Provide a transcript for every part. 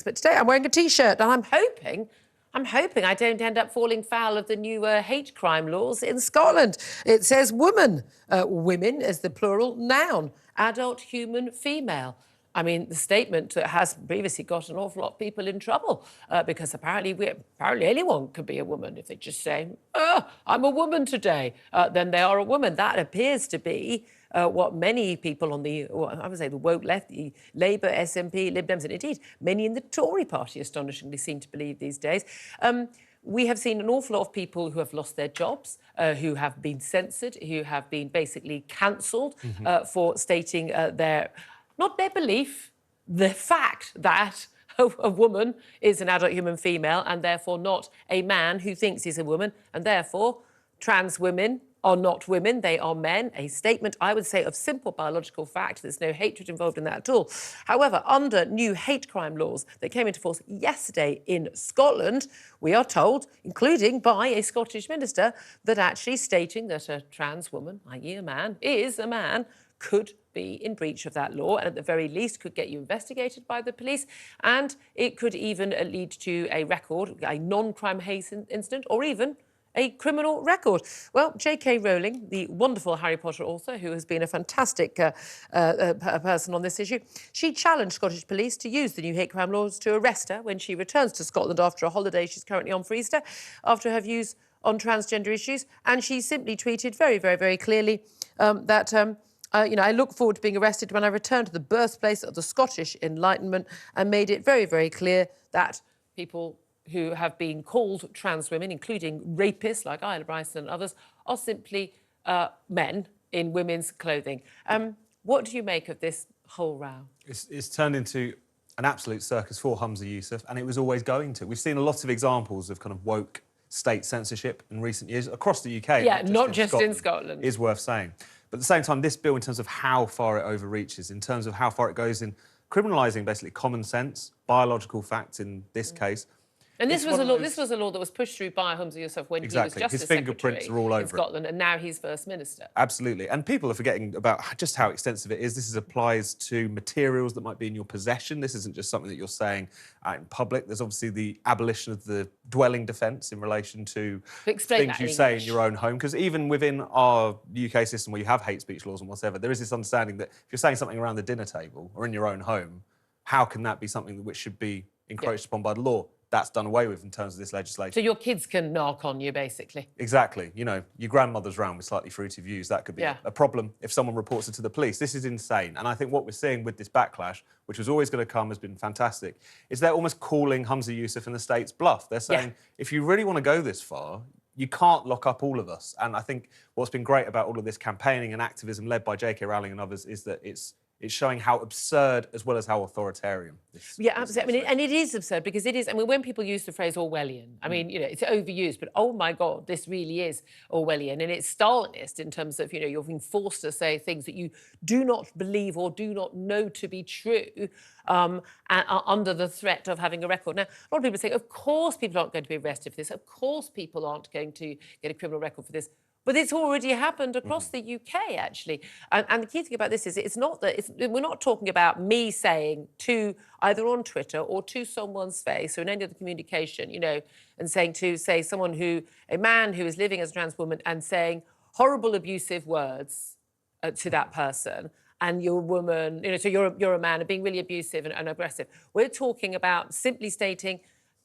But today I'm wearing a T-shirt and I'm hoping I don't end up falling foul of the new hate crime laws in Scotland. It says woman, women as the plural noun, adult human female. I mean, the statement has previously got an awful lot of people in trouble because apparently anyone could be a woman if they just say, oh, I'm a woman today, then they are a woman. That appears to be what many people on the, I would say, the woke left, the Labour, SNP, Lib Dems, and indeed many in the Tory party astonishingly seem to believe these days. We have seen an awful lot of people who have lost their jobs, who have been censored, who have been basically cancelled for stating not their belief, the fact that a woman is an adult human female and therefore not a man who thinks he's a woman, and therefore trans women are not women, they are men. A statement, I would say, of simple biological fact. There's no hatred involved in that at all. However, under new hate crime laws that came into force yesterday in Scotland, we are told, including by a Scottish minister, that actually stating that a trans woman, i.e. a man, is a man, could be in breach of that law and at the very least could get you investigated by the police, and it could even lead to a record, a non-crime hate incident, or even a criminal record. Well, JK Rowling, the wonderful Harry Potter author, who has been a fantastic person on this issue, she challenged Scottish police to use the new hate crime laws to arrest her when she returns to Scotland after a holiday she's currently on for Easter, after her views on transgender issues. And she simply tweeted very, very, very clearly that I look forward to being arrested when I return to the birthplace of the Scottish Enlightenment, and made it very, very clear that people who have been called trans women, including rapists like Isla Bryson and others, are simply men in women's clothing. What do you make of this whole row? It's turned into an absolute circus for Humza Yousaf, and it was always going to. We've seen a lot of examples of kind of woke state censorship in recent years across the UK. Yeah, not just in Scotland. Is worth saying. But at the same time, this bill, in terms of how far it overreaches, in terms of how far it goes in criminalising basically common sense, biological facts in this case. And this was a law that was pushed through by Humza Yousaf when he was Justice His fingerprints Secretary are all over in Scotland, and now he's First Minister. Absolutely. And people are forgetting about just how extensive it is. This applies to materials that might be in your possession. This isn't just something that you're saying out in public. There's obviously the abolition of the dwelling defence in relation to things you say in your own home. Because even within our UK system, where you have hate speech laws and whatever, there is this understanding that if you're saying something around the dinner table or in your own home, how can that be something which should be encroached upon by the law? That's done away with in terms of this legislation. So your kids can knock on you, basically? Exactly. You know, your grandmother's round with slightly fruity views, that could be a problem if someone reports it to the police. This is insane. And I think what we're seeing with this backlash, which was always going to come, has been fantastic, is they're almost calling Humza Yousaf and the state's bluff. They're saying, if you really want to go this far, you can't lock up all of us. And I think what's been great about all of this campaigning and activism led by JK Rowling and others is that it's showing how absurd as well as how authoritarian this absolutely. I mean, and it is absurd because it is. I mean, when people use the phrase Orwellian, I mean, it's overused, but oh my God, this really is Orwellian, and it's Stalinist in terms of, you're being forced to say things that you do not believe or do not know to be true, and are under the threat of having a record. Now, a lot of people say, of course, people aren't going to be arrested for this. Of course, people aren't going to get a criminal record for this. But it's already happened across the UK, actually. And the key thing about this is we're not talking about me saying to either on Twitter or to someone's face or in any other communication, and saying to, say, a man who is living as a trans woman and saying horrible, abusive words to that person, and you're a woman, so you're a man and being really abusive and aggressive. We're talking about simply stating,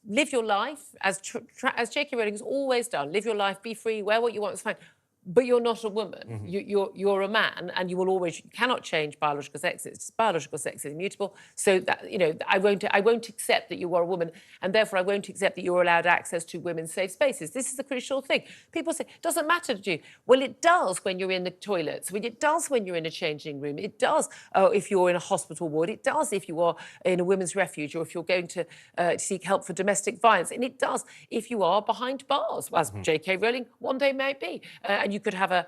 live your life, as JK Rowling has always done. Live your life, be free, wear what you want, it's fine. But you're not a woman. You're a man, and you cannot change biological sex. Biological sex is immutable. So that I won't accept that you are a woman, and therefore I won't accept that you're allowed access to women's safe spaces. This is the crucial thing. People say, it doesn't matter to you. Well, it does when you're in the toilets. It does when you're in a changing room. It does if you're in a hospital ward. It does if you are in a women's refuge, or if you're going to seek help for domestic violence. And it does if you are behind bars, as JK Rowling one day may be. And you could have a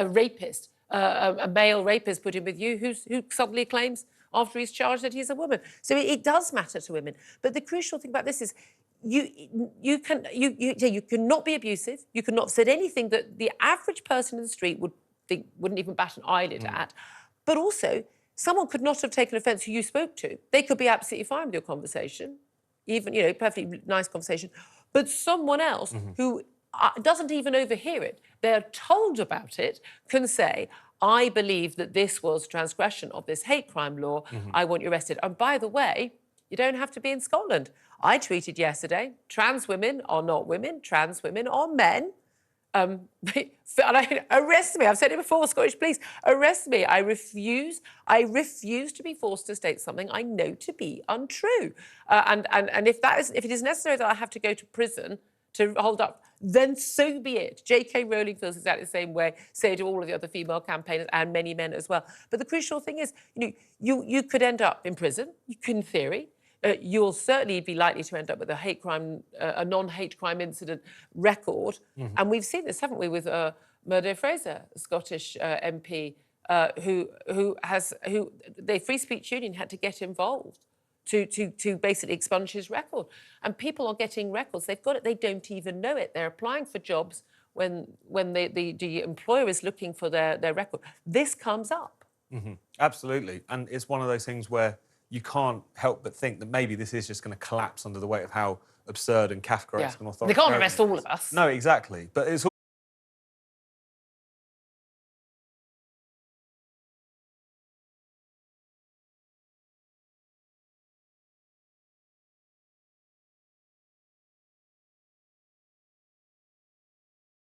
rapist, a male rapist put in with you who suddenly claims after he's charged that he's a woman. So it does matter to women. But the crucial thing about this is you cannot be abusive. You cannot have said anything that the average person in the street wouldn't even bat an eyelid at. But also, someone could not have taken offence who you spoke to. They could be absolutely fine with your conversation, even, you know, perfectly nice conversation. But someone else who doesn't even overhear it, they're told about it, can say, I believe that this was transgression of this hate crime law. I want you arrested. And by the way, you don't have to be in Scotland. I tweeted yesterday, trans women are not women, trans women are men. Arrest me. I've said it before, Scottish police, arrest me. I refuse to be forced to state something I know to be untrue. And if it is necessary that I have to go to prison to hold up, then so be it. JK Rowling feels exactly the same way, so do all of the other female campaigners and many men as well. But the crucial thing is, you could end up in prison, in theory. You'll certainly be likely to end up with a hate crime, a non-hate crime incident record. And we've seen this, haven't we, with Murdo Fraser, a Scottish MP, who the Free Speech Union had to get involved to basically expunge his record. And people are getting records. They've got it. They don't even know it. They're applying for jobs when the employer is looking for their record. This comes up. Absolutely. And it's one of those things where you can't help but think that maybe this is just going to collapse under the weight of how absurd and Kafkaesque and authoritarian. They can't arrest all of us. No, exactly. But it's